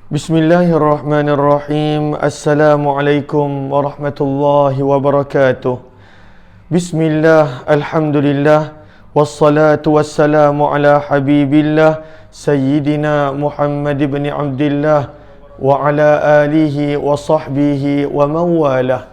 Bismillahirrahmanirrahim. Assalamualaikum warahmatullahi wabarakatuh. Bismillah, alhamdulillah, wassalatu wassalamu ala habibillah Sayyidina Muhammad ibn Abdillah wa ala alihi wa sahbihi wa man walah.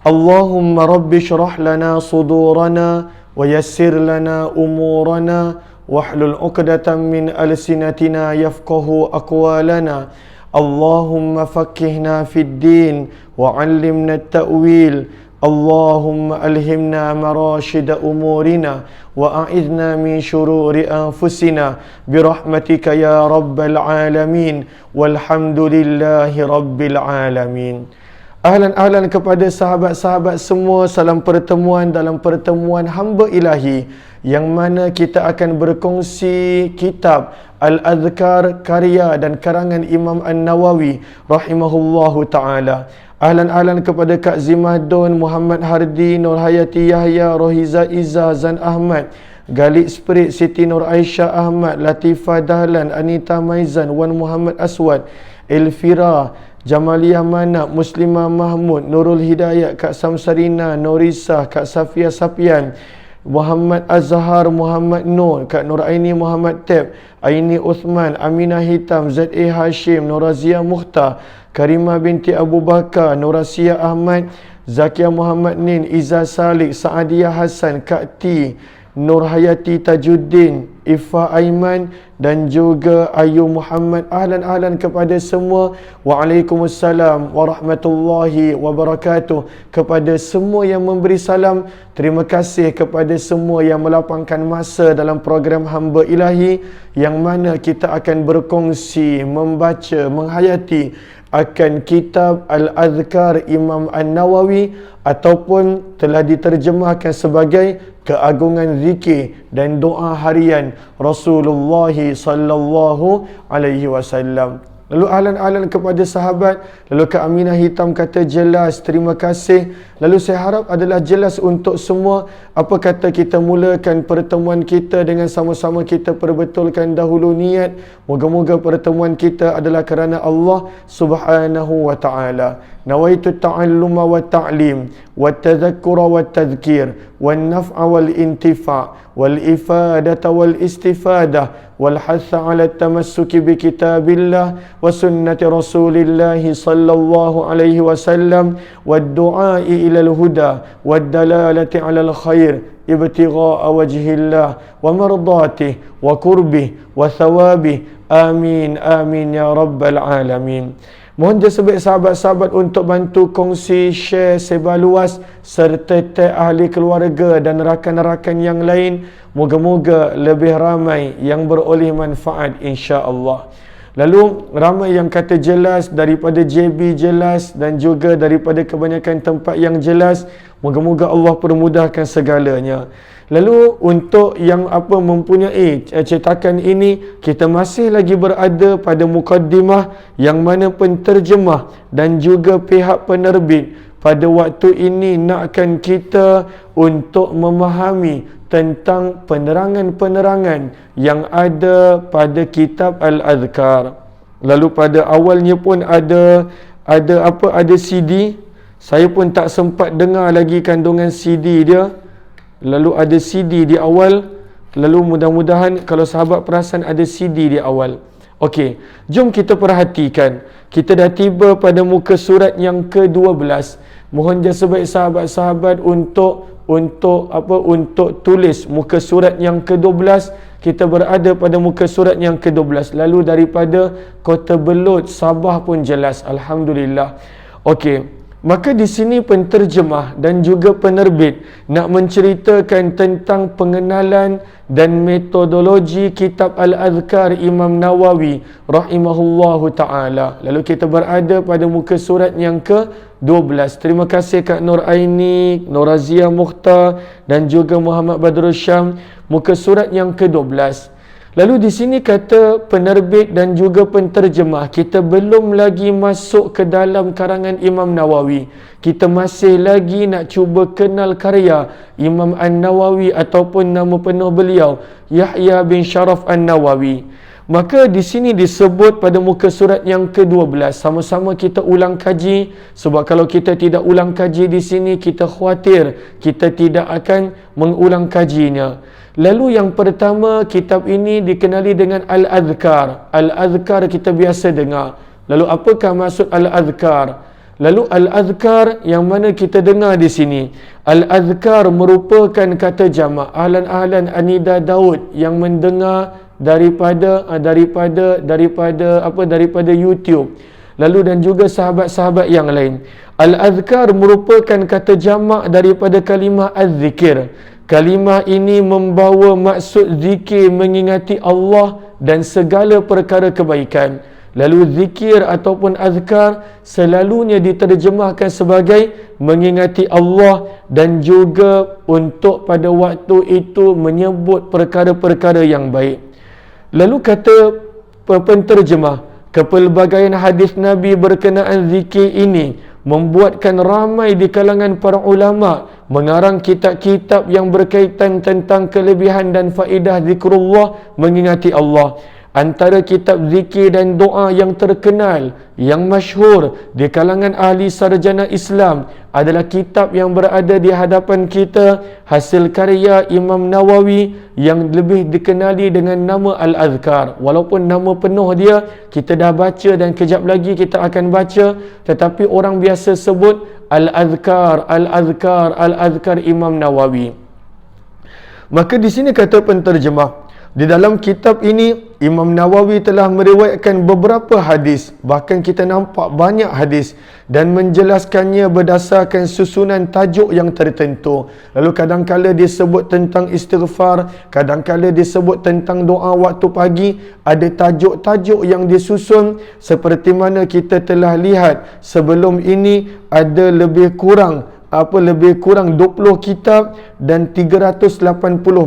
Allahumma rabbi syrah lana sudurana wa yassir lana umurana wahlul 'uqdatam min alsinatina yafqahu aqwalana. Allahumma faqqihna fid din wa 'allimna at-ta'wil. Allahumma alhimna marashida umurina wa a'idna min shururi anfusina birahmatika ya rabbal alamin walhamdulillahi rabbil alamin. Ahlan kepada sahabat-sahabat semua. Salam pertemuan dalam pertemuan hamba ilahi, yang mana kita akan berkongsi kitab Al-Adhkar karya dan karangan Imam An-Nawawi rahimahullahu ta'ala. Ahlan kepada Kak Zimadun, Muhammad Hardi, Nur Hayati Yahya, Rohiza Izzah, Zan Ahmad, Galik Spirit, Siti Nur Aisyah Ahmad, Latifah Dahlan, Anita Maizan, Wan Muhammad Aswad, Elvira, Jamaliyah Manap, Muslimah Mahmud, Nurul Hidayat, Kak Samsarina, Norisah, Kak Safia Sapian, Muhammad Azhar, Muhammad Nur, Kak Nur Aini Muhammad Teb, Aini Uthman, Aminah Hitam, Z.A. Hashim, Norazia Mukhtar, Karimah binti Abu Bakar, Norasia Ahmad, Zakia Muhammad Nin, Izzah Salik, Saadiyah Hassan, Kak T, Nur Hayati Tajuddin, Ifa Aiman dan juga Ayu Muhammad. Ahlan kepada semua. Waalaikumsalam warahmatullahi wabarakatuh. Kepada semua yang memberi salam, terima kasih kepada semua yang melapangkan masa dalam program Hamba Ilahi, yang mana kita akan berkongsi, membaca, menghayati akan kitab Al-Adhkar Imam An-Nawawi, ataupun telah diterjemahkan sebagai keagungan zikir dan doa harian Rasulullah sallallahu alaihi wasallam. Lalu ahlan kepada sahabat. Lalu Kak Aminah Hitam kata jelas, terima kasih. Lalu saya harap adalah jelas untuk semua. Apa kata kita mulakan pertemuan kita dengan sama-sama kita perbetulkan dahulu niat. Moga-moga pertemuan kita adalah kerana Allah Subhanahu wa ta'ala. Nawaitu ta'alluma wa ta'lim wa tadhakkura wa tadhkir wa naf'a wal intifa' wal ifadata wal istifadah wal hatha ala tamassuki bi kitabillah wa sunnati rasulillah sallallahu alaihi wasallam wa du'ai ila al-huda wa dalalati ala al-khair ibtigha'a wajhillah wa mardatihi wa qurbih wa thawabihi. Amin amin ya rabbal alamin. Mohon sebaik sahabat-sahabat untuk bantu kongsi, share sebar luas, serta tag ahli keluarga dan rakan-rakan yang lain. Moga-moga lebih ramai yang beroleh manfaat, insya-Allah. Lalu ramai yang kata jelas, daripada JB jelas, dan juga daripada kebanyakan tempat yang jelas. Moga-moga Allah permudahkan segalanya. Lalu untuk yang mempunyai cetakan ini, kita masih lagi berada pada mukaddimah, yang mana penterjemah dan juga pihak penerbit pada waktu ini nakkan kita untuk memahami tentang penerangan-penerangan yang ada pada kitab Al-Adhkar. Lalu pada awalnya pun ada CD. Saya pun tak sempat dengar lagi kandungan CD dia. Lalu ada CD di awal. Lalu mudah-mudahan kalau sahabat perasan ada CD di awal. Okey, jom kita perhatikan. Kita dah tiba pada muka surat yang ke-12. Mohon sebaik sahabat-sahabat untuk tulis muka surat yang ke-12. Kita berada pada muka surat yang ke-12. Lalu daripada Kota Belud, Sabah pun jelas, alhamdulillah. Okey. Maka di sini penterjemah dan juga penerbit nak menceritakan tentang pengenalan dan metodologi kitab Al-Adhkar Imam Nawawi rahimahullahu ta'ala. Lalu kita berada pada muka surat yang ke-12. Terima kasih Kak Nur Aini, Norazia Mukhtar dan juga Muhammad Badrul Syam. Muka surat yang ke-12. Lalu di sini kata penerbit dan juga penterjemah, kita belum lagi masuk ke dalam karangan Imam Nawawi. Kita masih lagi nak cuba kenal karya Imam An-Nawawi ataupun nama penuh beliau, Yahya bin Sharaf An-Nawawi. Maka di sini disebut pada muka surat yang ke-12, sama-sama kita ulang kaji, sebab kalau kita tidak ulang kaji di sini, kita khawatir kita tidak akan mengulang kajinya. Lalu yang pertama, kitab ini dikenali dengan Al-Adhkar. Al-Adhkar kita biasa dengar. Lalu apakah maksud Al-Adhkar? Lalu Al-Adhkar yang mana kita dengar di sini, Al-Adhkar merupakan kata jamak ahlan-ahlan Anida Daud yang mendengar daripada YouTube, lalu dan juga sahabat-sahabat yang lain. Al-Adhkar merupakan kata jamak daripada kalimah Az-Zikir. Kalimah ini membawa maksud zikir, mengingati Allah dan segala perkara kebaikan. Lalu zikir ataupun azkar selalunya diterjemahkan sebagai mengingati Allah dan juga untuk pada waktu itu menyebut perkara-perkara yang baik. Lalu kata penterjemah, kepelbagaian hadis Nabi berkenaan zikir ini membuatkan ramai di kalangan para ulama mengarang kitab-kitab yang berkaitan tentang kelebihan dan faedah zikrullah, mengingati Allah. Antara kitab zikir dan doa yang terkenal, yang masyhur di kalangan ahli sarjana Islam adalah kitab yang berada di hadapan kita, hasil karya Imam Nawawi yang lebih dikenali dengan nama Al-Adhkar. Walaupun nama penuh dia kita dah baca dan kejap lagi kita akan baca, tetapi orang biasa sebut Al-Adhkar, Al-Adhkar, Al-Adhkar Imam Nawawi. Maka di sini kata penterjemah, di dalam kitab ini Imam Nawawi telah meriwayatkan beberapa hadis, bahkan kita nampak banyak hadis, dan menjelaskannya berdasarkan susunan tajuk yang tertentu. Lalu kadang-kala disebut tentang istighfar, kadang-kala disebut tentang doa waktu pagi. Ada tajuk-tajuk yang disusun seperti mana kita telah lihat sebelum ini, ada lebih kurang 20 kitab dan 380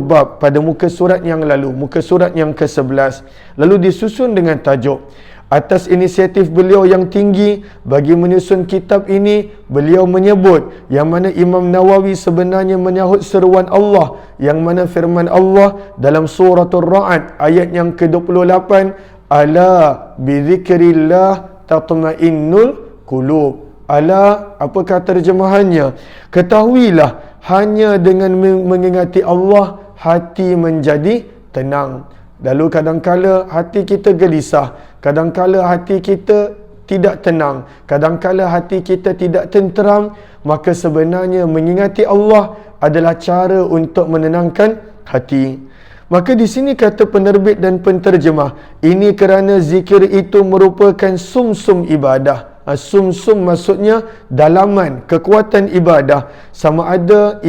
bab pada muka surat yang lalu, muka surat yang ke-11. Lalu disusun dengan tajuk. Atas inisiatif beliau yang tinggi bagi menyusun kitab ini, beliau menyebut yang mana Imam Nawawi sebenarnya menyahut seruan Allah, yang mana firman Allah dalam suratul Ra'd ayat yang ke-28, ala bizikrillah tatma'innul qulub. Ala, apakah terjemahannya? Ketahuilah, hanya dengan mengingati Allah, hati menjadi tenang. Lalu kadangkala hati kita gelisah, kadangkala hati kita tidak tenang, kadangkala hati kita tidak tenteram, maka sebenarnya mengingati Allah adalah cara untuk menenangkan hati. Maka di sini kata penerbit dan penterjemah, ini kerana zikir itu merupakan sumsum ibadah. Sum-sum maksudnya dalaman, kekuatan ibadah. Sama ada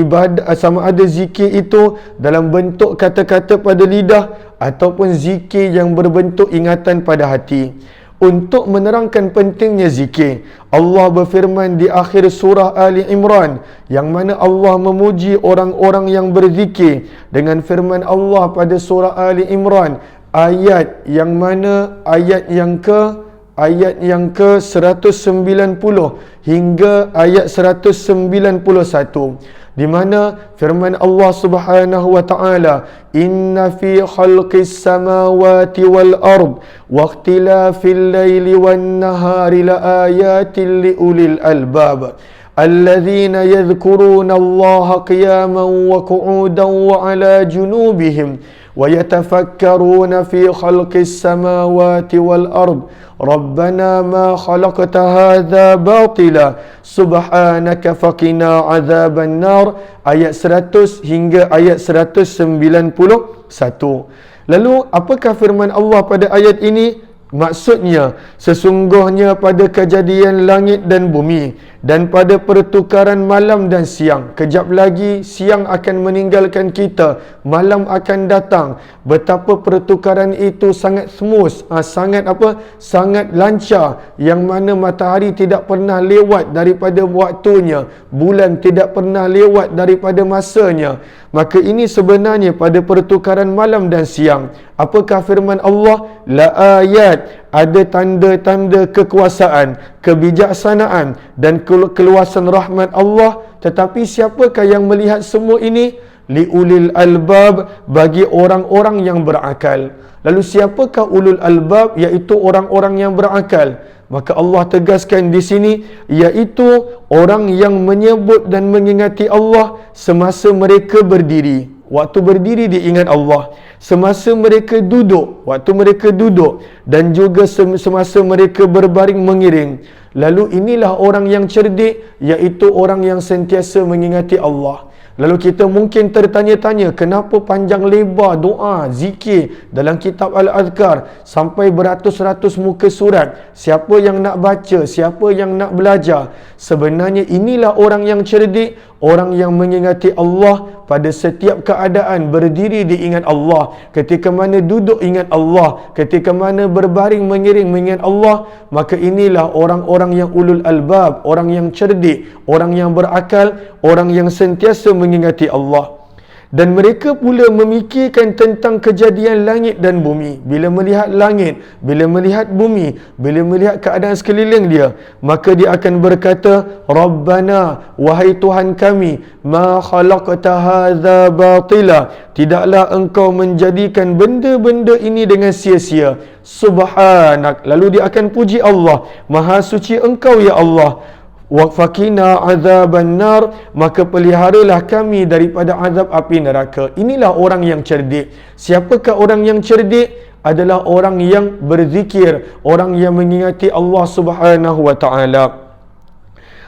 zikir itu dalam bentuk kata-kata pada lidah ataupun zikir yang berbentuk ingatan pada hati. Untuk menerangkan pentingnya zikir, Allah berfirman di akhir surah Ali Imran, yang mana Allah memuji orang-orang yang berzikir dengan firman Allah pada surah Ali Imran, ayat yang mana ayat yang ke-190 hingga ayat 191, di mana firman Allah Subhanahu wa taala, inna fi khalqis samawati wal ard wa ikhtilafil laili wan nahari la ayatin li ulil albab alladzina yadhkuruna Allaha qiyaman wa qu'udan wa ala junubihim wa yatafakkaruna fi khalqis samawati wal ard Rabbana ma khalaqta hadza batila subhanaka faqina azaban nar, ayat 100 hingga ayat 191. Lalu apakah firman Allah pada ayat ini? Maksudnya, sesungguhnya pada kejadian langit dan bumi dan pada pertukaran malam dan siang, kejap lagi siang akan meninggalkan kita, malam akan datang. Betapa pertukaran itu sangat smooth, sangat lancar, yang mana matahari tidak pernah lewat daripada waktunya, bulan tidak pernah lewat daripada masanya. Maka ini sebenarnya pada pertukaran malam dan siang. Apakah firman Allah? La ayat, ada tanda-tanda kekuasaan, kebijaksanaan dan keluasan rahmat Allah. Tetapi siapakah yang melihat semua ini? liulil albab, bagi orang-orang yang berakal. Lalu siapakah ulul albab? Iaitu orang-orang yang berakal. Maka Allah tegaskan di sini, iaitu orang yang menyebut dan mengingati Allah semasa mereka berdiri. Waktu berdiri dia ingat Allah. Semasa mereka duduk, waktu mereka duduk, dan juga semasa mereka berbaring mengiring. Lalu inilah orang yang cerdik, iaitu orang yang sentiasa mengingati Allah. Lalu kita mungkin tertanya-tanya, kenapa panjang lebar doa, zikir dalam kitab Al-Adhkar sampai beratus-ratus muka surat? Siapa yang nak baca? Siapa yang nak belajar? Sebenarnya inilah orang yang cerdik, orang yang mengingati Allah pada setiap keadaan. Berdiri dia ingat Allah, ketika mana duduk ingat Allah, ketika mana berbaring mengiring mengingat Allah. Maka inilah orang-orang yang ulul albab, orang yang cerdik, orang yang berakal, orang yang sentiasa mengingati Allah. Dan mereka pula memikirkan tentang kejadian langit dan bumi. Bila melihat langit, bila melihat bumi, bila melihat keadaan sekeliling dia, maka dia akan berkata, Rabbana, wahai Tuhan kami, ma khalaqta hadza batila, tidaklah engkau menjadikan benda-benda ini dengan sia-sia. Subhanak, lalu dia akan puji Allah, maha suci engkau ya Allah. Waqfakina azaban nar, maka peliharalah kami daripada azab api neraka. Inilah orang yang cerdik. Siapakah orang yang cerdik? Adalah orang yang berzikir, orang yang mengingati Allah Subhanahu wa taala.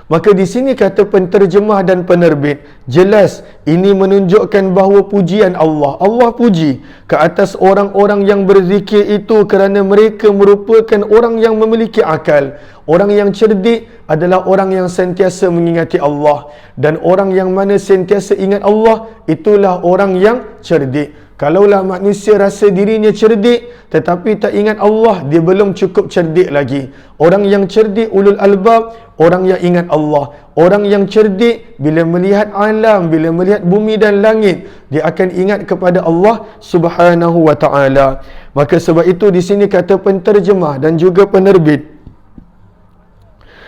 Maka di sini kata penterjemah dan penerbit, jelas ini menunjukkan bahawa pujian Allah, Allah puji ke atas orang-orang yang berzikir itu kerana mereka merupakan orang yang memiliki akal. Orang yang cerdik adalah orang yang sentiasa mengingati Allah, dan orang yang mana sentiasa ingat Allah, itulah orang yang cerdik. Kalaulah manusia rasa dirinya cerdik tetapi tak ingat Allah, dia belum cukup cerdik lagi. Orang yang cerdik ulul albab, orang yang ingat Allah. Orang yang cerdik bila melihat alam, bila melihat bumi dan langit, dia akan ingat kepada Allah Subhanahu wa taala. Maka sebab itu di sini kata penterjemah dan juga penerbit,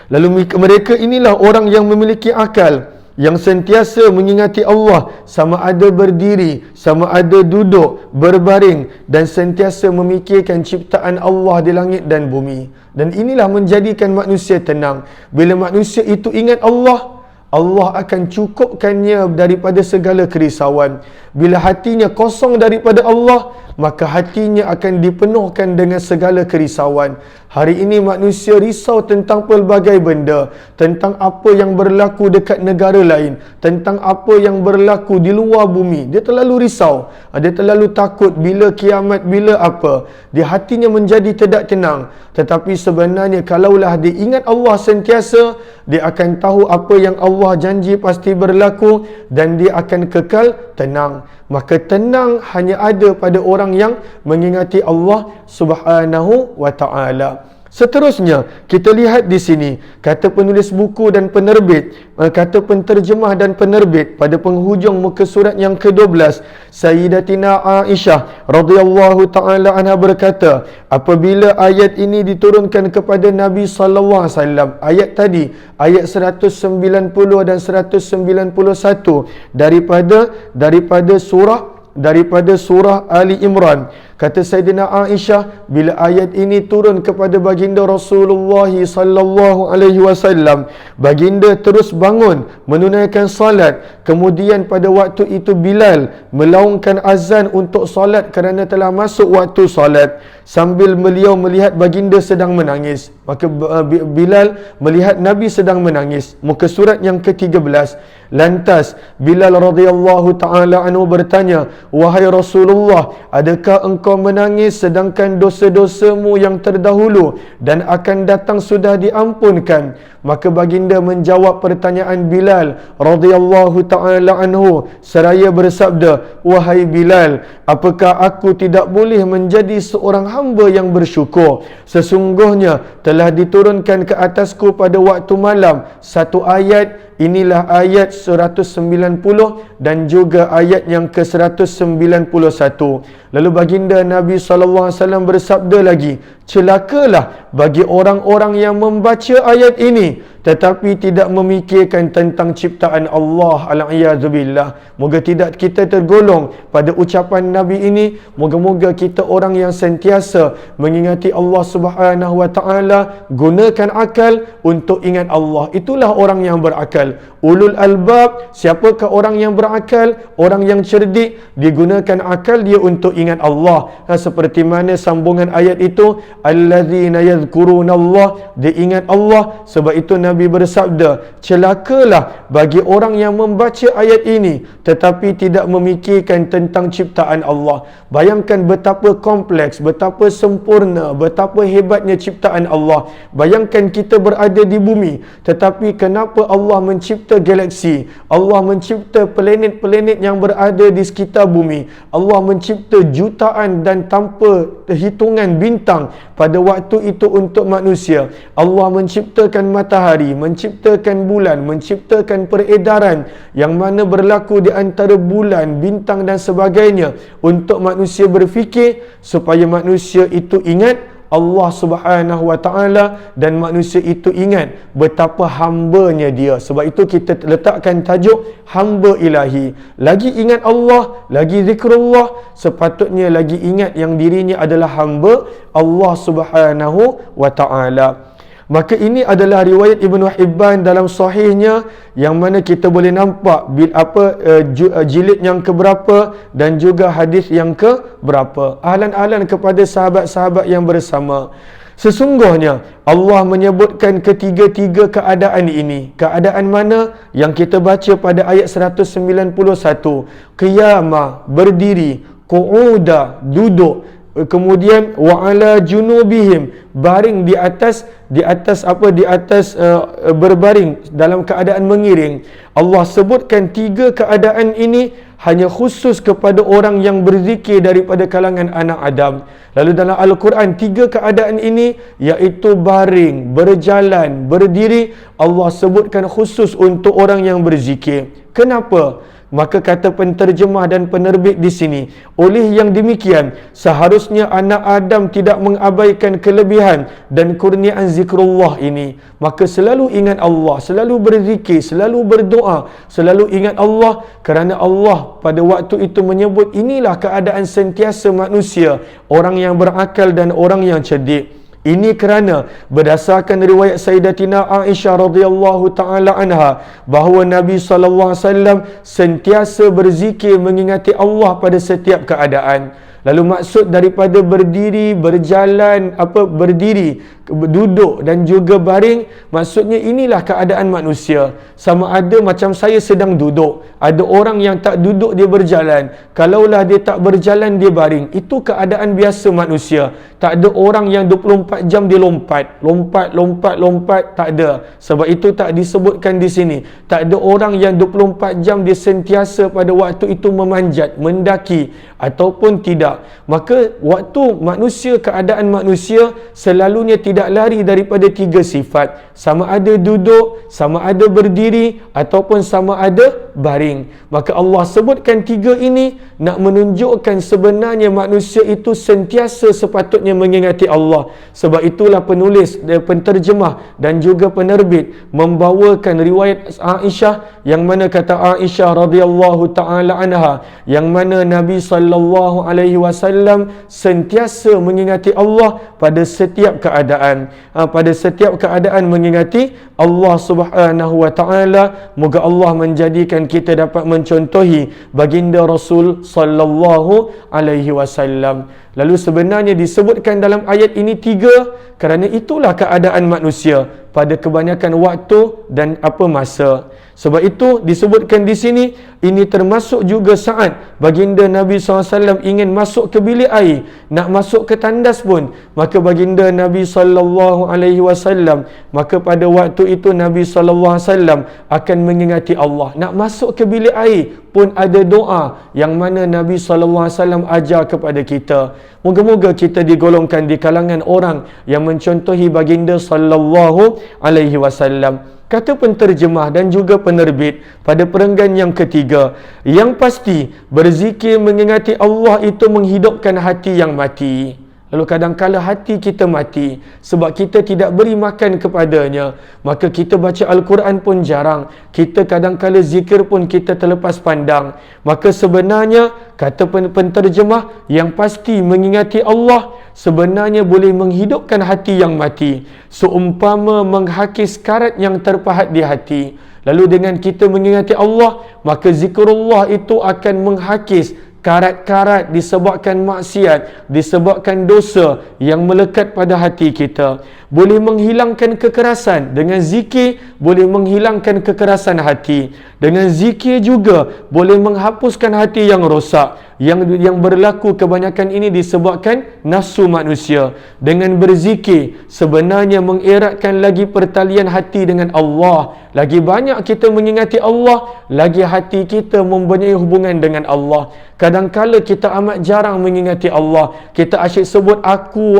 lalu mereka inilah orang yang memiliki akal, yang sentiasa mengingati Allah, sama ada berdiri, sama ada duduk, berbaring, dan sentiasa memikirkan ciptaan Allah di langit dan bumi. Dan inilah menjadikan manusia tenang. Bila manusia itu ingat Allah, Allah akan cukupkannya daripada segala kerisauan. Bila hatinya kosong daripada Allah, maka hatinya akan dipenuhkan dengan segala kerisauan. Hari ini manusia risau tentang pelbagai benda, tentang apa yang berlaku dekat negara lain, tentang apa yang berlaku di luar bumi. Dia terlalu risau, dia terlalu takut bila kiamat, bila apa. Dia hatinya menjadi tidak tenang. Tetapi sebenarnya kalaulah dia ingat Allah sentiasa, dia akan tahu apa yang Allah janji pasti berlaku, dan dia akan kekal tenang. Maka tenang hanya ada pada orang yang mengingati Allah Subhanahu wa taala. Seterusnya, kita lihat di sini, kata penulis buku dan penerbit, kata penterjemah dan penerbit pada penghujung muka surat yang ke-12, Sayyidatina Aisyah radhiyallahu taala anha berkata, apabila ayat ini diturunkan kepada Nabi sallallahu alaihi wasallam, ayat tadi, ayat 190 dan 191 daripada surah Ali Imran. Kata Sayyidina Aisyah, bila ayat ini turun kepada baginda Rasulullah sallallahu alaihi wasallam, baginda terus bangun menunaikan salat. Kemudian pada waktu itu Bilal melaungkan azan untuk salat kerana telah masuk waktu salat. Sambil beliau melihat baginda sedang menangis, maka Bilal melihat Nabi sedang menangis. Muka surat yang ke-13. Lantas Bilal radhiyallahu taala anhu bertanya, wahai Rasulullah, adakah engkau menangis sedangkan dosa-dosamu yang terdahulu dan akan datang sudah diampunkan? Maka baginda menjawab pertanyaan Bilal radhiyallahu taala anhu seraya bersabda, wahai Bilal, apakah aku tidak boleh menjadi seorang hamba yang bersyukur? Sesungguhnya telah diturunkan ke atasku pada waktu malam satu ayat. Inilah ayat 190 dan juga ayat yang ke-191. Lalu baginda Nabi SAW bersabda lagi, celakalah bagi orang-orang yang membaca ayat ini tetapi tidak memikirkan tentang ciptaan Allah. Al-a'yadzubillah. Moga tidak kita tergolong pada ucapan Nabi ini. Moga-moga kita orang yang sentiasa mengingati Allah Subhanahu wa taala, gunakan akal untuk ingat Allah. Itulah orang yang berakal. Ulul albab, siapakah orang yang berakal? Orang yang cerdik, digunakan akal dia untuk ingat Allah. Seperti mana sambungan ayat itu, allazina yadhkurunallah, dia ingat Allah. Sebab itu Nabi bersabda, celakalah bagi orang yang membaca ayat ini tetapi tidak memikirkan tentang ciptaan Allah. Bayangkan betapa kompleks, betapa sempurna, betapa hebatnya ciptaan Allah. Bayangkan kita berada di bumi, tetapi kenapa Allah mencipta galaksi, Allah mencipta planet-planet yang berada di sekitar bumi, Allah mencipta jutaan dan tanpa hitungan bintang pada waktu itu untuk manusia. Allah menciptakan matahari, menciptakan bulan, menciptakan peredaran yang mana berlaku di antara bulan, bintang dan sebagainya untuk manusia berfikir, supaya manusia itu ingat Allah Subhanahu wa taala dan manusia itu ingat betapa hambanya dia. Sebab itu kita letakkan tajuk hamba ilahi. Lagi ingat Allah, lagi zikrullah, sepatutnya lagi ingat yang dirinya adalah hamba Allah Subhanahu wa taala. Maka ini adalah riwayat Ibnu Hibban dalam sahihnya, yang mana kita boleh nampak jilid yang keberapa dan juga hadis yang keberapa. Ahlan-ahlan kepada sahabat-sahabat yang bersama. Sesungguhnya Allah menyebutkan ketiga-tiga keadaan ini. Keadaan mana? Yang kita baca pada ayat 191. Qiyamah, berdiri, qu'uda, duduk, kemudian wa ala junubihim, baring di atas berbaring dalam keadaan mengiring. Allah sebutkan tiga keadaan ini hanya khusus kepada orang yang berzikir daripada kalangan anak Adam. Lalu dalam Al-Quran, tiga keadaan ini iaitu baring, berjalan, berdiri, Allah sebutkan khusus untuk orang yang berzikir. Kenapa? Maka kata penterjemah dan penerbit di sini, oleh yang demikian seharusnya anak Adam tidak mengabaikan kelebihan dan kurniaan zikrullah ini. Maka selalu ingat Allah, selalu berzikir, selalu berdoa, selalu ingat Allah, kerana Allah pada waktu itu menyebut inilah keadaan sentiasa manusia, orang yang berakal dan orang yang cerdik. Ini kerana berdasarkan riwayat Sayyidatina Aisyah radhiyallahu taala anha bahawa Nabi sallallahu alaihi wasallam sentiasa berzikir mengingati Allah pada setiap keadaan. Lalu maksud daripada berdiri, berjalan, berdiri, duduk dan juga baring, maksudnya inilah keadaan manusia. Sama ada macam saya sedang duduk, ada orang yang tak duduk dia berjalan, kalaulah dia tak berjalan dia baring. Itu keadaan biasa manusia. Tak ada orang yang 24 jam dia lompat, tak ada. Sebab itu tak disebutkan di sini. Tak ada orang yang 24 jam dia sentiasa pada waktu itu memanjat, mendaki ataupun tidak. Maka waktu manusia, keadaan manusia selalunya tidak lari daripada tiga sifat. Sama ada duduk, sama ada berdiri ataupun sama ada baring. Maka Allah sebutkan tiga ini nak menunjukkan sebenarnya manusia itu sentiasa sepatutnya mengingati Allah. Sebab itulah penulis, penterjemah dan juga penerbit membawakan riwayat Aisyah, yang mana kata Aisyah radhiyallahu taala anha, yang mana Nabi sallallahu alaihi wasallam sentiasa mengingati Allah pada setiap keadaan. Pada setiap keadaan mengingati Allah Subhanahu wa taala. Moga Allah menjadikan kita dapat mencontohi baginda Rasul sallallahu alaihi wasallam. Lalu sebenarnya disebutkan dalam ayat ini tiga kerana itulah keadaan manusia pada kebanyakan waktu dan masa. Sebab itu disebutkan di sini, ini termasuk juga saat baginda Nabi SAW ingin masuk ke bilik air, nak masuk ke tandas pun, maka baginda Nabi SAW, maka pada waktu itu Nabi SAW akan mengingati Allah. Nak masuk ke bilik air pun ada doa yang mana Nabi SAW ajar kepada kita. Moga-moga kita digolongkan di kalangan orang yang mencontohi baginda sallallahu alaihi wasallam. Kata penterjemah dan juga penerbit pada perenggan yang ketiga, yang pasti berzikir mengingati Allah itu menghidupkan hati yang mati. Lalu kadang-kala hati kita mati sebab kita tidak beri makan kepadanya. Maka kita baca Al-Quran pun jarang. Kita kadang-kala zikir pun kita terlepas pandang. Maka sebenarnya, kata penterjemah, yang pasti mengingati Allah sebenarnya boleh menghidupkan hati yang mati. Seumpama menghakis karat yang terpahat di hati. Lalu dengan kita mengingati Allah, maka zikrullah itu akan menghakis karat-karat disebabkan maksiat, disebabkan dosa yang melekat pada hati kita. Boleh menghilangkan kekerasan. Dengan zikir boleh menghilangkan kekerasan hati. Dengan zikir juga boleh menghapuskan hati yang rosak. Yang berlaku kebanyakan ini disebabkan nafsu manusia. Dengan berzikir sebenarnya mengeratkan lagi pertalian hati dengan Allah. Lagi banyak kita mengingati Allah, lagi hati kita mempunyai hubungan dengan Allah. Kadang-kala kita amat jarang mengingati Allah. Kita asyik sebut aku.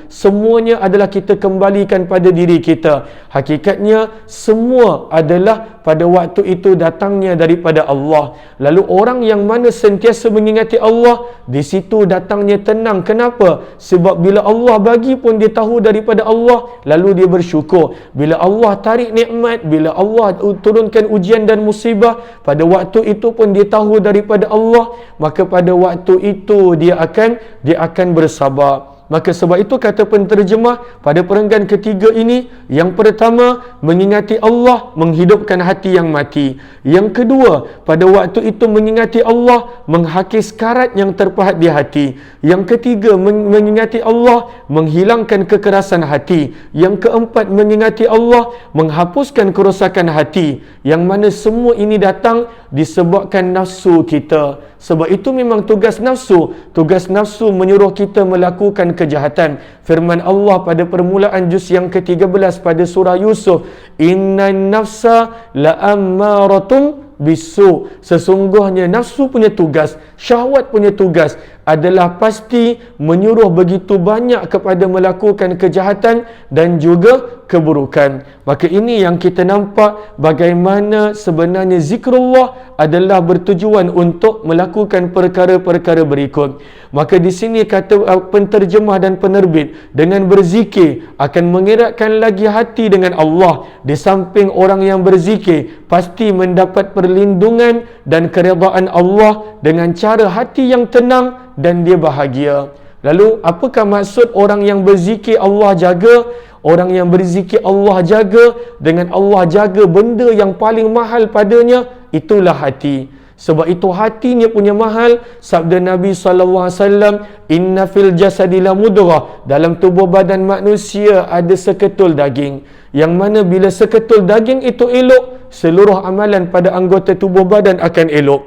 Semuanya adalah kita kembalikan pada diri kita. Hakikatnya semua adalah pada waktu itu datangnya daripada Allah. Lalu orang yang mana sentiasa mengingati Allah, di situ datangnya tenang. Kenapa? Sebab bila Allah bagi pun dia tahu daripada Allah, lalu dia bersyukur. Bila Allah tarik nikmat, bila Allah turunkan ujian dan musibah, pada waktu itu pun dia tahu daripada Allah, maka pada waktu itu dia akan bersabar. Maka sebab itu kata penterjemah pada perenggan ketiga ini, yang pertama, mengingati Allah menghidupkan hati yang mati. Yang kedua, pada waktu itu mengingati Allah menghakis karat yang terpahat di hati. Yang ketiga, mengingati Allah menghilangkan kekerasan hati. Yang keempat, mengingati Allah menghapuskan kerosakan hati. Yang mana semua ini datang disebabkan nafsu kita. Sebab itu memang tugas nafsu. Tugas nafsu menyuruh kita melakukan kejahatan. Firman Allah pada permulaan juz yang ke-13 pada surah Yusuf, Innan nafsa la'ammaratun bisu. Sesungguhnya nafsu punya tugas, syahwat punya tugas adalah pasti menyuruh begitu banyak kepada melakukan kejahatan dan juga keburukan. Maka ini yang kita nampak bagaimana sebenarnya zikrullah adalah bertujuan untuk melakukan perkara-perkara berikut. Maka di sini kata penterjemah dan penerbit, dengan berzikir akan mengeratkan lagi hati dengan Allah. Di samping orang yang berzikir pasti mendapat perlindungan dan keredaan Allah dengan cara hati yang tenang dan dia bahagia. Lalu apakah maksud orang yang berzikir Allah jaga? Orang yang berzikir Allah jaga, dengan Allah jaga benda yang paling mahal padanya, itulah hati. Sebab itu hatinya punya mahal. Sabda Nabi SAW, Inna fil jasadi la mudghah. Dalam tubuh badan manusia ada seketul daging. Yang mana bila seketul daging itu elok, seluruh amalan pada anggota tubuh badan akan elok.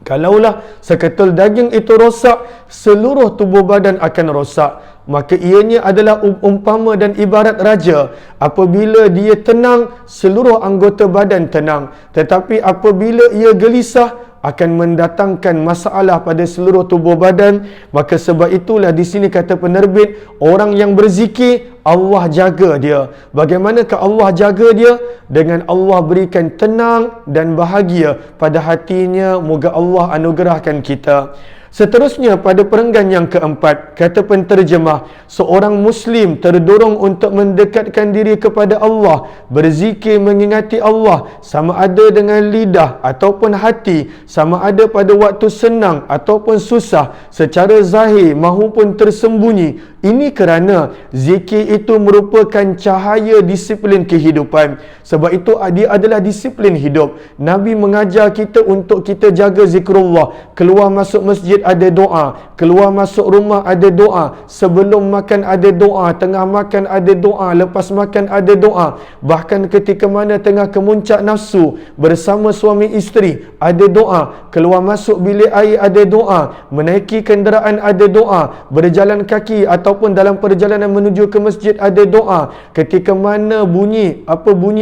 Kalaulah seketul daging itu rosak, seluruh tubuh badan akan rosak. Maka ianya adalah umpama dan ibarat raja. Apabila dia tenang, seluruh anggota badan tenang. Tetapi apabila ia gelisah, akan mendatangkan masalah pada seluruh tubuh badan. Maka sebab itulah di sini kata penerbit, orang yang berzikir, Allah jaga dia. Bagaimanakah Allah jaga dia? Dengan Allah berikan tenang dan bahagia pada hatinya. Moga Allah anugerahkan kita. Seterusnya pada perenggan yang keempat, kata penterjemah, seorang Muslim terdorong untuk mendekatkan diri kepada Allah, berzikir mengingati Allah, sama ada dengan lidah ataupun hati, sama ada pada waktu senang ataupun susah, secara zahir maupun tersembunyi. Ini kerana zikir itu merupakan cahaya disiplin kehidupan. Sebab itu dia adalah disiplin hidup. Nabi mengajar kita untuk kita jaga zikrullah. Keluar masuk masjid ada doa, keluar masuk rumah ada doa, sebelum makan ada doa, tengah makan ada doa, lepas makan ada doa. Bahkan ketika mana tengah kemuncak nafsu bersama suami isteri ada doa, keluar masuk bilik air ada doa, menaiki kenderaan ada doa, berjalan kaki ataupun dalam perjalanan menuju ke masjid ada doa. Ketika mana bunyi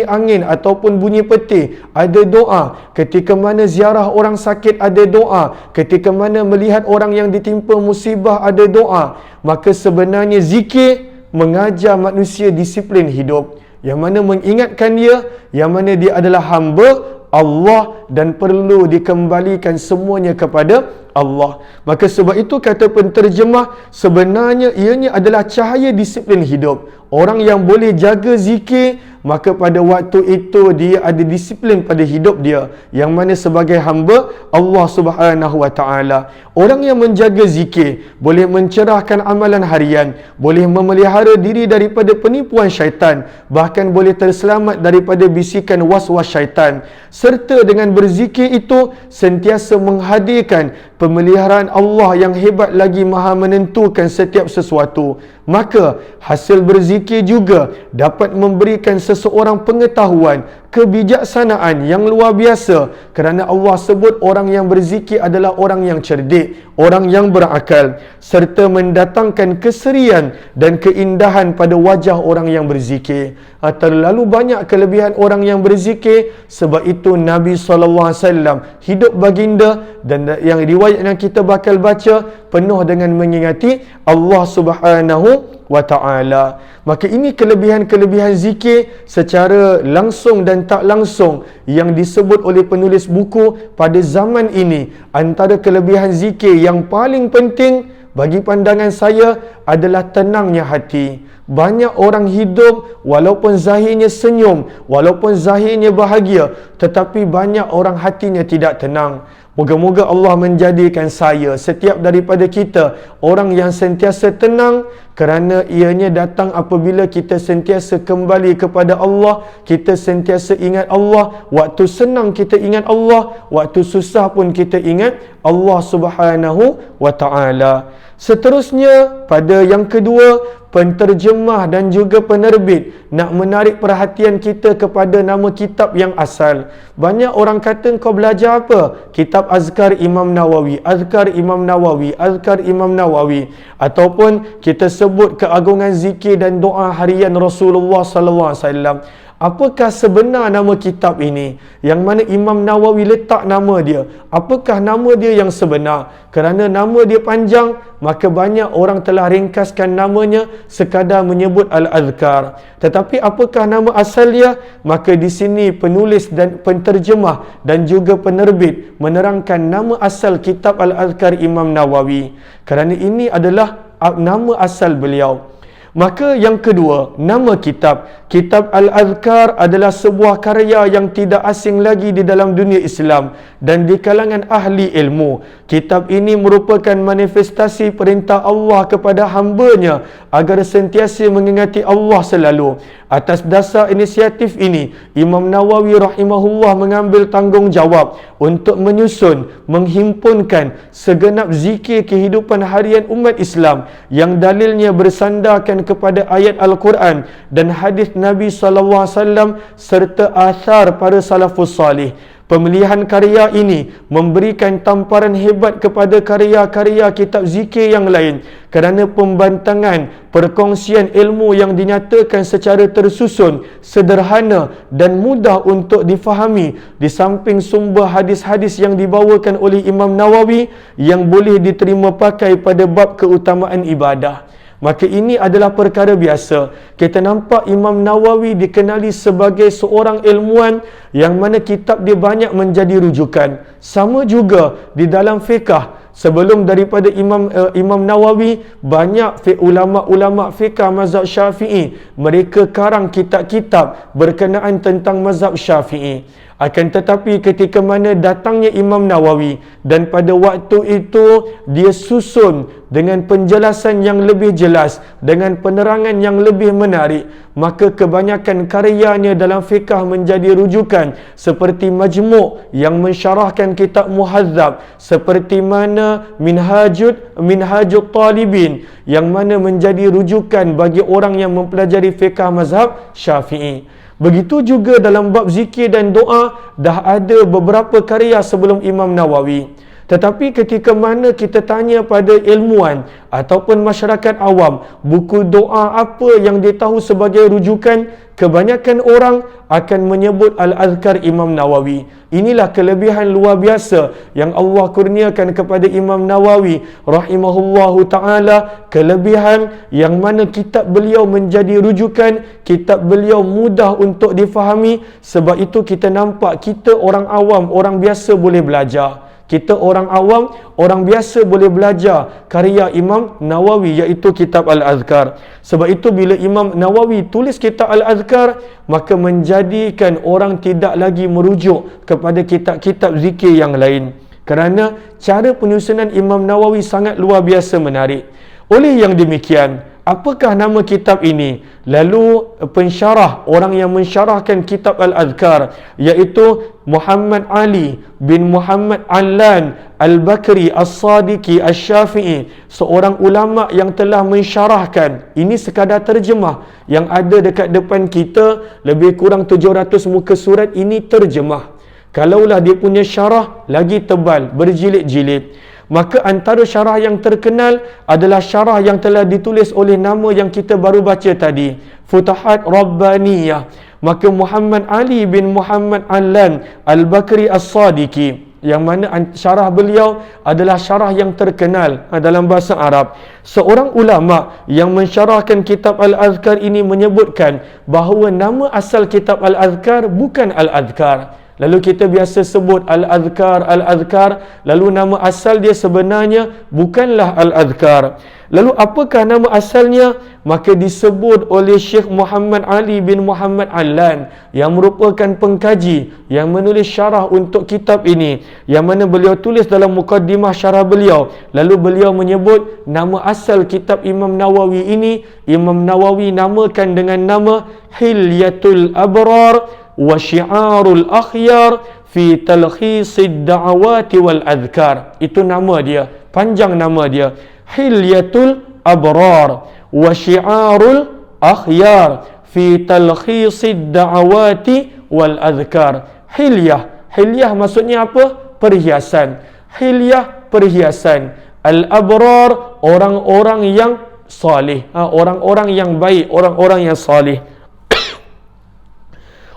angin ataupun bunyi petir ada doa. Ketika mana ziarah orang sakit ada doa. Ketika mana melihat orang yang ditimpa musibah ada doa. Maka sebenarnya zikir mengajar manusia disiplin hidup, yang mana mengingatkan dia yang mana dia adalah hamba Allah dan perlu dikembalikan semuanya kepada Allah. Maka sebab itu kata penterjemah, sebenarnya ianya adalah cahaya disiplin hidup. Orang yang boleh jaga zikir, maka pada waktu itu dia ada disiplin pada hidup dia, yang mana sebagai hamba Allah Subhanahu wa taala. Orang yang menjaga zikir boleh mencerahkan amalan harian, boleh memelihara diri daripada penipuan syaitan, bahkan boleh terselamat daripada bisikan was-was syaitan. Serta dengan berzikir itu sentiasa menghadirkan pemeliharaan Allah yang hebat lagi maha menentukan setiap sesuatu. Maka hasil berzikir juga dapat memberikan seseorang pengetahuan, kebijaksanaan yang luar biasa, kerana Allah sebut orang yang berzikir adalah orang yang cerdik, orang yang berakal, serta mendatangkan keserian dan keindahan pada wajah orang yang berzikir. Terlalu banyak kelebihan orang yang berzikir. Sebab itu Nabi SAW hidup baginda, dan yang riwayat yang kita bakal baca penuh dengan mengingati Allah Subhanahu wa ta'ala. Maka ini kelebihan-kelebihan zikir secara langsung dan tak langsung yang disebut oleh penulis buku pada zaman ini. Antara kelebihan zikir yang paling penting bagi pandangan saya adalah tenangnya hati. Banyak orang hidup walaupun zahirnya senyum, walaupun zahirnya bahagia, tetapi banyak orang hatinya tidak tenang. Moga-moga Allah menjadikan saya, setiap daripada kita, orang yang sentiasa tenang, kerana ianya datang apabila kita sentiasa kembali kepada Allah, kita sentiasa ingat Allah. Waktu senang kita ingat Allah, waktu susah pun kita ingat Allah Subhanahu wa ta'ala. Seterusnya, pada yang kedua, penterjemah dan juga penerbit nak menarik perhatian kita kepada nama kitab yang asal. Banyak orang kata, kau belajar apa? Kitab Azkar Imam Nawawi, Azkar Imam Nawawi, Azkar Imam Nawawi. Ataupun kita sebut keagungan zikir dan doa harian Rasulullah sallallahu alaihi wasallam. Apakah sebenar nama kitab ini? Yang mana Imam Nawawi letak nama dia? Apakah nama dia yang sebenar? Kerana nama dia panjang, maka banyak orang telah ringkaskan namanya sekadar menyebut Al-Azkar. Tetapi apakah nama asalnya? Maka di sini penulis dan penterjemah dan juga penerbit menerangkan nama asal kitab Al-Azkar Imam Nawawi. Kerana ini adalah nama asal beliau. Maka yang kedua, nama kitab. Kitab Al-Azkar adalah sebuah karya yang tidak asing lagi di dalam dunia Islam dan di kalangan ahli ilmu. Kitab ini merupakan manifestasi perintah Allah kepada hamba-Nya agar sentiasa mengingati Allah selalu. Atas dasar inisiatif ini, Imam Nawawi rahimahullah mengambil tanggungjawab untuk menyusun, menghimpunkan segenap zikir kehidupan harian umat Islam yang dalilnya bersandarkan kepada ayat Al-Quran dan hadis Nabi SAW serta athar para salafus salih. Pemilihan karya ini memberikan tamparan hebat kepada karya-karya kitab zikir yang lain kerana pembantangan, perkongsian ilmu yang dinyatakan secara tersusun, sederhana dan mudah untuk difahami, di samping sumber hadis-hadis yang dibawakan oleh Imam Nawawi yang boleh diterima pakai pada bab keutamaan ibadah. Maka ini adalah perkara biasa. Kita nampak Imam Nawawi dikenali sebagai seorang ilmuwan yang mana kitab dia banyak menjadi rujukan. Sama juga di dalam fiqh. Sebelum daripada Imam Nawawi, banyak ulama-ulama fiqh mazhab Syafi'i, mereka karang kitab-kitab berkenaan tentang mazhab Syafi'i. Akan tetapi ketika mana datangnya Imam Nawawi, dan pada waktu itu dia susun dengan penjelasan yang lebih jelas, dengan penerangan yang lebih menarik, maka kebanyakan karyanya dalam fiqh menjadi rujukan, seperti Majmu' yang mensyarahkan kitab Muhadzab, seperti mana Minhajut Talibin yang mana menjadi rujukan bagi orang yang mempelajari fiqh mazhab Syafi'i. Begitu juga dalam bab zikir dan doa, dah ada beberapa karya sebelum Imam Nawawi. Tetapi ketika mana kita tanya pada ilmuwan ataupun masyarakat awam, buku doa apa yang dia tahu sebagai rujukan, kebanyakan orang akan menyebut Al-Azkar Imam Nawawi. Inilah kelebihan luar biasa yang Allah kurniakan kepada Imam Nawawi rahimahullahu ta'ala. Kelebihan yang mana kitab beliau menjadi rujukan, kitab beliau mudah untuk difahami. Sebab itu kita nampak kita orang awam, orang biasa boleh belajar. kita orang awam, orang biasa boleh belajar karya Imam Nawawi iaitu kitab Al-Azkar. Sebab itu bila Imam Nawawi tulis kitab Al-Azkar, maka menjadikan orang tidak lagi merujuk kepada kitab-kitab zikir yang lain. Kerana cara penyusunan Imam Nawawi sangat luar biasa menarik. Oleh yang demikian, apakah nama kitab ini? Lalu pensyarah, orang yang mensyarahkan kitab Al-Azkar, iaitu Muhammad Ali bin Muhammad Allan Al-Bakri As-Sadiqi Asy-Syafi'i, seorang ulama yang telah mensyarahkan. Ini sekadar terjemah yang ada dekat depan kita, lebih kurang 700 muka surat. Ini terjemah. Kalaulah dia punya syarah, lagi tebal, berjilid-jilid. Maka antara syarah yang terkenal adalah syarah yang telah ditulis oleh nama yang kita baru baca tadi, Futuhat Rabbaniyah. Maka Muhammad Ali bin Muhammad Allan Al-Bakri As-Sadiqi, yang mana syarah beliau adalah syarah yang terkenal dalam bahasa Arab. Seorang ulama yang mensyarahkan kitab Al-Azkar ini menyebutkan bahawa nama asal kitab Al-Azkar bukan Al-Azkar. Lalu kita biasa sebut Al-Azkar, Al-Azkar. Lalu nama asal dia sebenarnya bukanlah Al-Azkar. Lalu apakah nama asalnya? Maka disebut oleh Syekh Muhammad Ali bin Muhammad Allan, yang merupakan pengkaji yang menulis syarah untuk kitab ini, yang mana beliau tulis dalam mukaddimah syarah beliau. Lalu beliau menyebut nama asal kitab Imam Nawawi ini, Imam Nawawi namakan dengan nama Hilyatul Abrar wa Syi'arul Akhyar fi Talkhisid Da'awati wal Adhkar. Itu nama dia, panjang nama dia, Hilyatul Abrar wa Syi'arul Akhyar fi Talkhisid Da'awati wal Adhkar. Hilyah maksudnya apa? Perhiasan. Hilyah, perhiasan. Al-Abrar, orang-orang yang salih, orang-orang yang baik, orang-orang yang salih.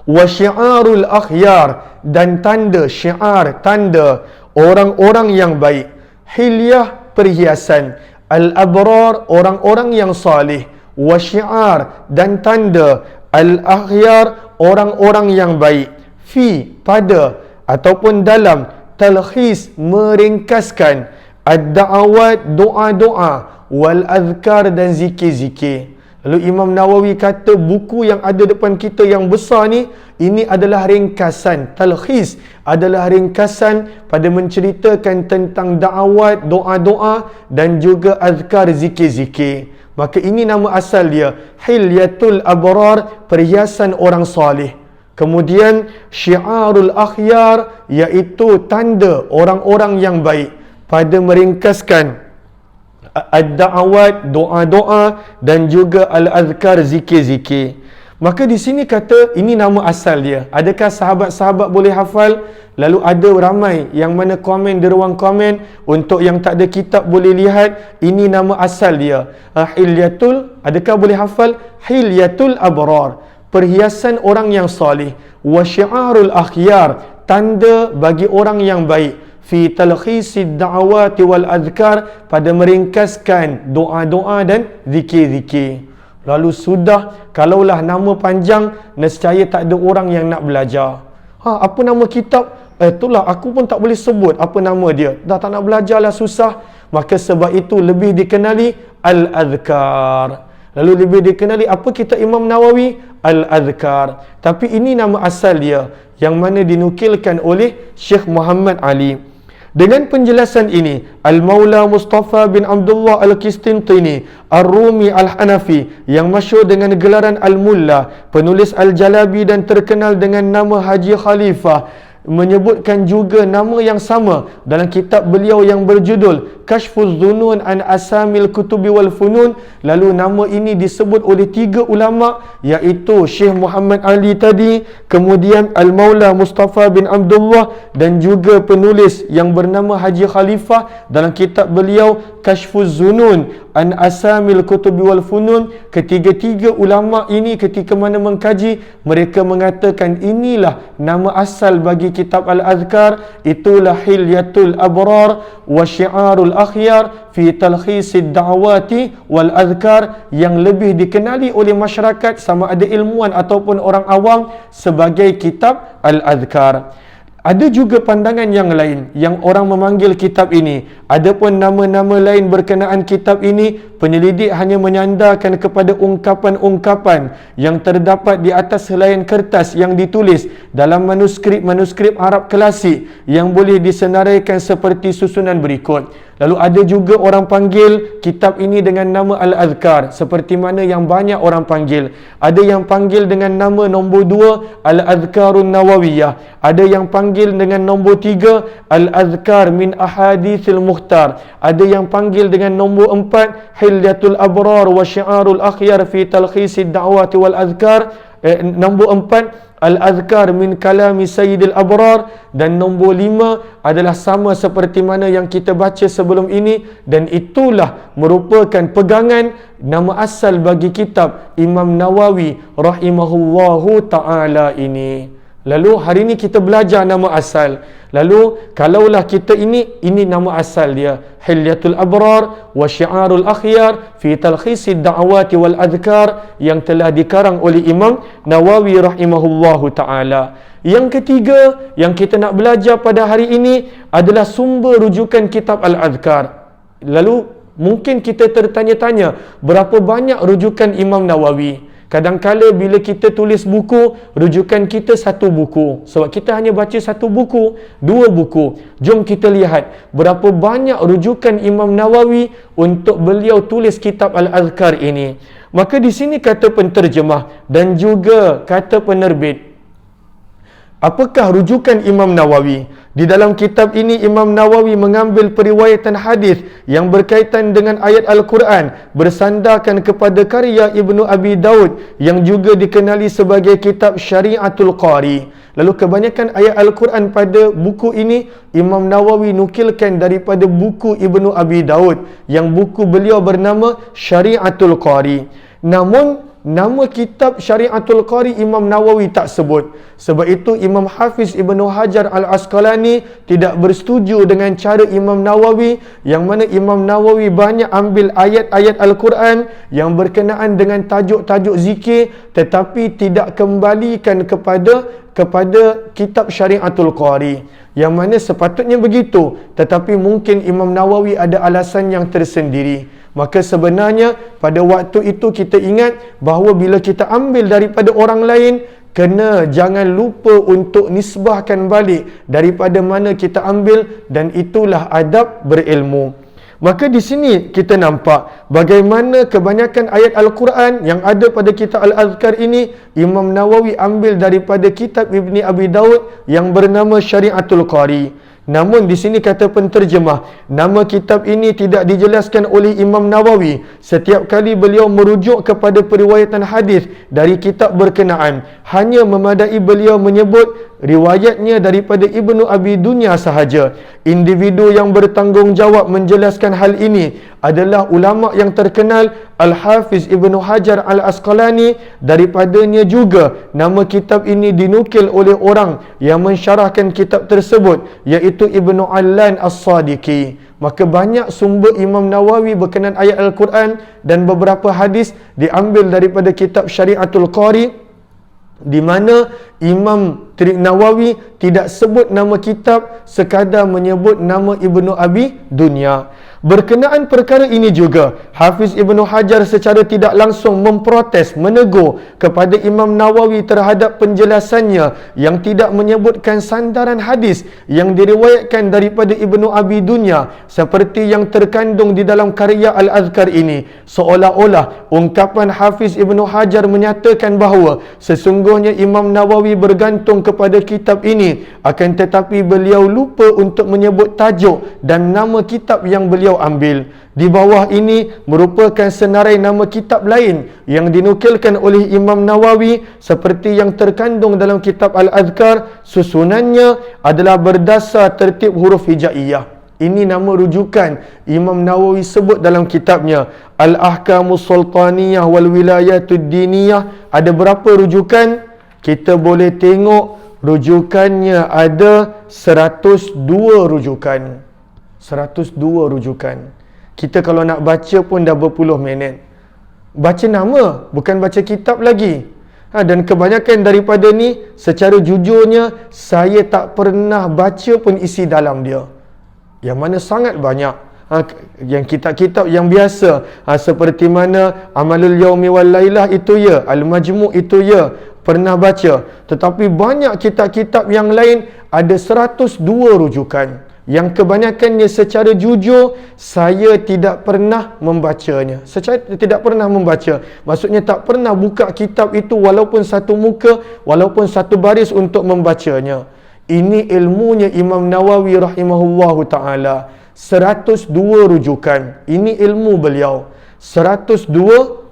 Wa Syi'arul Akhyar, dan tanda, syiar, tanda orang-orang yang baik. Hilyah, perhiasan. Al-Abrar, orang-orang yang salih. Wa Syi'ar, dan tanda. Al-Akhyar, orang-orang yang baik. Fi, pada ataupun dalam. Talkhis, meringkaskan. Ad-da'awat, doa-doa. Wal Adhkar, dan zikir-zikir. Lalu Imam Nawawi kata buku yang ada depan kita yang besar ni, ini adalah ringkasan. Talkhis adalah ringkasan pada menceritakan tentang da'awat, doa-doa dan juga azkar, zikir-zikir. Maka ini nama asal dia, Hilyatul Abrar, perhiasan orang salih. Kemudian Syi'arul Akhyar, iaitu tanda orang-orang yang baik, pada meringkaskan ad-da'awat, doa-doa dan juga al-azkar, zikir-zikir. Maka di sini kata ini nama asal dia. Adakah sahabat-sahabat boleh hafal? Lalu ada ramai yang mana komen di ruang komen, untuk yang tak ada kitab boleh lihat, ini nama asal dia. Hilyatul, adakah boleh hafal? Hilyatul Abrar, perhiasan orang yang salih. Wa Syi'arul Akhyar, tanda bagi orang yang baik. Fi talkhisid da'awati wal adhkar, pada meringkaskan doa-doa dan zikir-zikir. Lalu sudah, kalaulah nama panjang, nescaya tak ada orang yang nak belajar. Apa nama kitab? Itulah aku pun tak boleh sebut apa nama dia. Dah tak nak belajarlah, susah. Maka sebab itu lebih dikenali Al-Azkar. Lalu lebih dikenali apa kitab Imam Nawawi? Al-Azkar. Tapi ini nama asal dia, yang mana dinukilkan oleh Syekh Muhammad Ali. Dengan penjelasan ini, Al-Maula Mustafa bin Abdullah Al-Qistintini Ar-Rumi Al-Hanafi, yang masyhur dengan gelaran Al-Mulla, penulis Al-Jalabi dan terkenal dengan nama Haji Khalifah, menyebutkan juga nama yang sama dalam kitab beliau yang berjudul Kashfuz Zunun an Asamil Kutubi wal Funun. Lalu nama ini disebut oleh 3 ulama, iaitu Syekh Muhammad Ali tadi, kemudian Al-Maula Mustafa bin Abdullah, dan juga penulis yang bernama Haji Khalifah dalam kitab beliau Kashfuz Zunun an Asamil Kutubi wal Funun. Ketiga-tiga ulama ini ketika mana mengkaji, mereka mengatakan inilah nama asal bagi kitab Al-Azkar, itulah Hilyatul Abrar wa Syi'arul Akhyar fi Talkhisid Da'awati wal Azkar, yang lebih dikenali oleh masyarakat, sama ada ilmuwan ataupun orang awam, sebagai kitab Al-Azkar. Ada juga pandangan yang lain yang orang memanggil kitab ini. Adapun nama-nama lain berkenaan kitab ini, penyelidik hanya menyandarkan kepada ungkapan-ungkapan yang terdapat di atas helaian kertas yang ditulis dalam manuskrip-manuskrip Arab klasik yang boleh disenaraikan seperti susunan berikut. Lalu ada juga orang panggil kitab ini dengan nama Al-Adhkar, seperti mana yang banyak orang panggil. Ada yang panggil dengan nama nombor 2 Al-Adhkarun Nawawiyah. Ada yang panggil dengan nombor 3 Al-Adhkar min Ahadithil Mukhtar. Ada yang panggil dengan nombor 4 Hilyatul Abrar wa Syiarul Akhyar fi Talkhisid Da'wati wal Adhkar. Nombor 4 Al-Adhkar min Kalami Sayyidil Abrar. Dan nombor 5 adalah sama seperti mana yang kita baca sebelum ini, dan itulah merupakan pegangan nama asal bagi kitab Imam Nawawi rahimahullahu ta'ala ini. Lalu hari ini kita belajar nama asal. Lalu kalaulah kita ini nama asal dia, Hilyatul Abrar wa Syiarul Akhyar fi Talkhisid Da'wati wal Adhkar, yang telah dikarang oleh Imam Nawawi rahimahullahu ta'ala. Yang ketiga yang kita nak belajar pada hari ini adalah sumber rujukan kitab Al-Adhkar. Lalu mungkin kita tertanya-tanya, berapa banyak rujukan Imam Nawawi? Kadang-kala bila kita tulis buku, rujukan kita satu buku. Sebab kita hanya baca satu buku, dua buku. Jom kita lihat berapa banyak rujukan Imam Nawawi untuk beliau tulis kitab Al-Adhkar ini. Maka di sini kata penterjemah dan juga kata penerbit, apakah rujukan Imam Nawawi? Di dalam kitab ini Imam Nawawi mengambil periwayatan hadis yang berkaitan dengan ayat Al-Quran bersandarkan kepada karya Ibnu Abi Daud yang juga dikenali sebagai kitab Syari'atul Qari. Lalu kebanyakan ayat Al-Quran pada buku ini Imam Nawawi nukilkan daripada buku Ibnu Abi Daud yang buku beliau bernama Syari'atul Qari. Namun nama kitab Syari'atul Qari Imam Nawawi tak sebut. Sebab itu Imam Hafiz Ibnu Hajar Al-Asqalani tidak bersetuju dengan cara Imam Nawawi, yang mana Imam Nawawi banyak ambil ayat-ayat Al-Quran yang berkenaan dengan tajuk-tajuk zikir, tetapi tidak kembalikan kepada kitab Syari'atul Qari, yang mana sepatutnya begitu, tetapi mungkin Imam Nawawi ada alasan yang tersendiri. Maka sebenarnya pada waktu itu kita ingat bahawa bila kita ambil daripada orang lain, jangan lupa untuk nisbahkan balik daripada mana kita ambil, dan itulah adab berilmu. Maka di sini kita nampak bagaimana kebanyakan ayat Al-Quran yang ada pada kitab Al-Adhkar ini Imam Nawawi ambil daripada kitab Ibni Abi Daud yang bernama Syari'atul Qari. Namun di sini kata penterjemah, nama kitab ini tidak dijelaskan oleh Imam Nawawi setiap kali beliau merujuk kepada periwayatan hadis dari kitab berkenaan. Hanya memadai beliau menyebut riwayatnya daripada Ibnu Abi Dunya sahaja. Individu yang bertanggungjawab menjelaskan hal ini adalah ulama yang terkenal Al-Hafiz Ibnu Hajar Al-Asqalani. Daripadanya juga nama kitab ini dinukil oleh orang yang mensyarahkan kitab tersebut, iaitu Ibnu Allan As-Sadiqi. Maka banyak sumber Imam Nawawi berkenaan ayat Al-Quran dan beberapa hadis diambil daripada kitab Syari'atul Qari, di mana Imam Nawawi tidak sebut nama kitab, sekadar menyebut nama Ibnu Abi Dunya. Berkenaan perkara ini juga, Hafiz Ibnu Hajar secara tidak langsung memprotes, menegur kepada Imam Nawawi terhadap penjelasannya yang tidak menyebutkan sandaran hadis yang diriwayatkan daripada Ibnu Abi Dunya seperti yang terkandung di dalam karya Al-Adhkar ini. Seolah-olah ungkapan Hafiz Ibnu Hajar menyatakan bahawa sesungguhnya Imam Nawawi bergantung kepada kitab ini, akan tetapi beliau lupa untuk menyebut tajuk dan nama kitab yang beliau ambil. Di bawah ini merupakan senarai nama kitab lain yang dinukilkan oleh Imam Nawawi seperti yang terkandung dalam kitab Al-Adhkar. Susunannya adalah berdasar tertib huruf hijaiyah. Ini nama rujukan Imam Nawawi sebut dalam kitabnya Al-Ahkamus Sultaniyah wal Wilayatud Diniyah. Ada berapa rujukan? Kita boleh tengok rujukannya ada 102 rujukan. 102 rujukan. Kita kalau nak baca pun dah berpuluh minit. Baca nama, bukan baca kitab lagi. Dan kebanyakan daripada ni, secara jujurnya, saya tak pernah baca pun isi dalam dia. Yang mana sangat banyak. Yang kitab-kitab yang biasa, seperti mana Amalul Yaumi wal Lailah itu ya, Al-Majmu' itu ya, pernah baca. Tetapi banyak kitab-kitab yang lain ada 102 rujukan. Yang kebanyakannya secara jujur saya tidak pernah membacanya. Secara tidak pernah membaca. Maksudnya tak pernah buka kitab itu walaupun satu muka, walaupun satu baris untuk membacanya. Ini ilmunya Imam Nawawi rahimahullahu ta'ala. 102 rujukan. Ini ilmu beliau. 102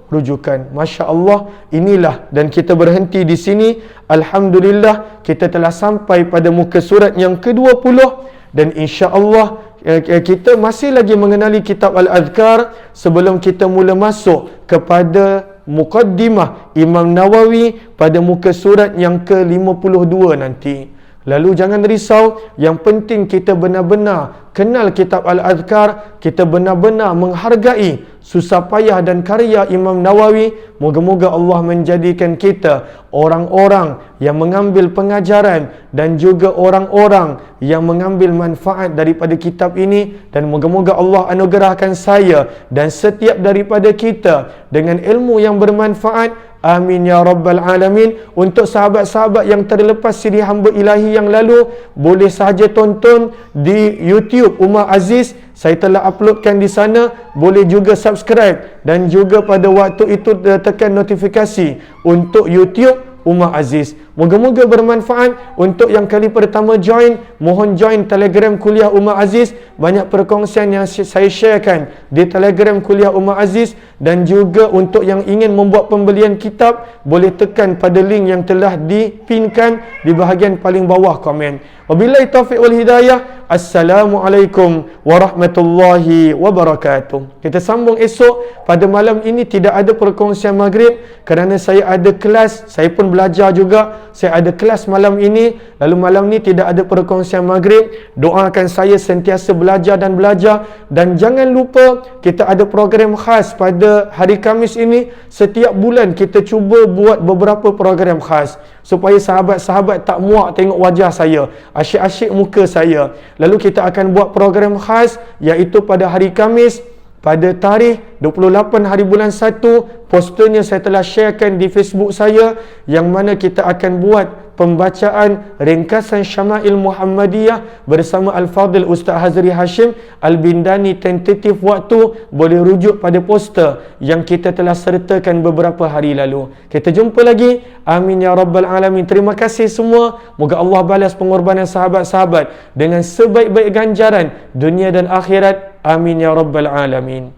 rujukan. Masya Allah, inilah. Dan kita berhenti di sini. Alhamdulillah, kita telah sampai pada muka surat yang ke-20. Dan insya Allah kita masih lagi mengenali kitab Al-Adhkar sebelum kita mula masuk kepada Muqaddimah Imam Nawawi pada muka surat yang ke-52 nanti. Lalu jangan risau, yang penting kita benar-benar kenal kitab Al-Adhkar, kita benar-benar menghargai susah payah dan karya Imam Nawawi. Moga-moga Allah menjadikan kita orang-orang yang mengambil pengajaran dan juga orang-orang yang mengambil manfaat daripada kitab ini. Dan moga-moga Allah anugerahkan saya dan setiap daripada kita dengan ilmu yang bermanfaat. Amin ya Rabbal Alamin. Untuk sahabat-sahabat yang terlepas CD Hamba Ilahi yang lalu, boleh sahaja tonton di YouTube Umar Aziz. Saya telah uploadkan di sana. Boleh juga subscribe dan juga pada waktu itu tekan notifikasi untuk YouTube Umar Aziz. Moga-moga bermanfaat. Untuk yang kali pertama join, mohon join Telegram Kuliah Umar Aziz. Banyak perkongsian yang saya sharekan di Telegram Kuliah Umar Aziz. Dan juga untuk yang ingin membuat pembelian kitab, boleh tekan pada link yang telah dipinkan di bahagian paling bawah komen. Wabillahi taufiq wal hidayah. Assalamualaikum warahmatullahi wabarakatuh. Kita sambung esok. Pada malam ini tidak ada perkongsian maghrib kerana saya ada kelas. Saya pun belajar juga. Saya ada kelas malam ini. Lalu malam ni tidak ada perkongsian maghrib. Doakan saya sentiasa belajar dan belajar. Dan jangan lupa kita ada program khas pada hari Khamis ini. Setiap bulan kita cuba buat beberapa program khas supaya sahabat-sahabat tak muak tengok wajah saya, asyik-asyik muka saya. Lalu kita akan buat program khas iaitu pada hari Khamis pada tarikh 28 hari bulan 1. Posternya saya telah sharekan di Facebook saya, yang mana kita akan buat pembacaan ringkasan Syama'il Muhammadiyah bersama Al-Fadhil Ustaz Hazri Hashim Al-Bindani. Tentatif waktu boleh rujuk pada poster yang kita telah sertakan beberapa hari lalu. Kita jumpa lagi. Amin ya Rabbal Alamin. Terima kasih semua. Moga Allah balas pengorbanan sahabat-sahabat dengan sebaik-baik ganjaran dunia dan akhirat. Amin ya Rabbal Alamin.